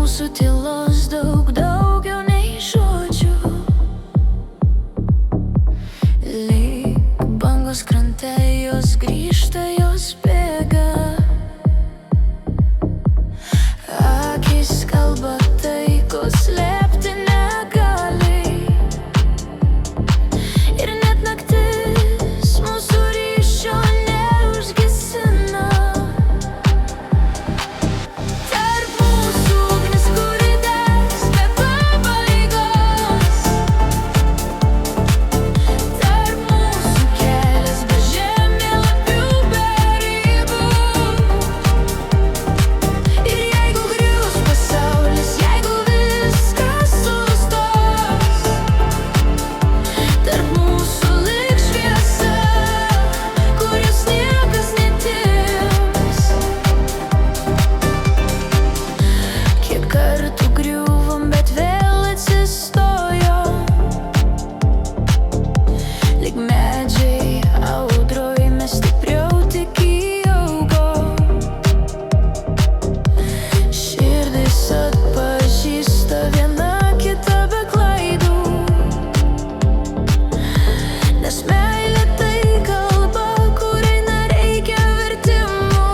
mūsų tylos daug daugiau nei žodžių. Lyg bangos krante jos grįžta, jos bėga. Akis kalba tai, ko slėpti negali. Ir net naktis mūsų ryšio neužgesina. Tarp mūsų ugnis, kuri degs be pabaigos. Tarp mūsų kelias be žemėlapių, be ribų. Ir jeigu grius pasaulis, jeigu viskas sustos, tarp mūsų liks šviesa, kurios niekas netims. Kiek kartų griuvom, bet vėl atsistojom. Lyg medžiai audroj mes stipriau tik įaugom. Širdis atpažįsta viena kitą be klaidų, nes meilė tai kalba, kuriai nereikia vertimų.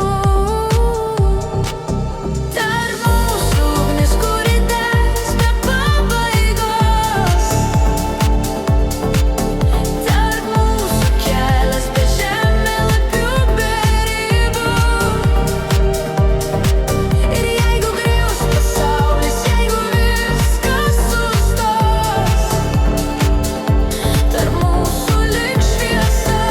Tarp mūsų ugnis, kuri degs be pabaigos. Tarp mūsų kelias be žemėlapių, be ribų. Ir jeigu grius pasaulis, jeigu viskas sustos, tarp mūsų liks šviesa,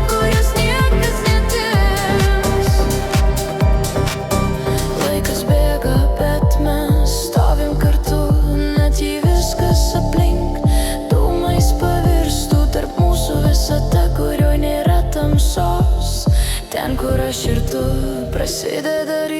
kurios niekas netims. Laikas bėga, bet mes stovim kartu, net jei viskas aplink dūmais pavirstų. Tarp mūsų visata, kurioj nėra tamsos, ten, kur aš ir tu, prasideda rytas.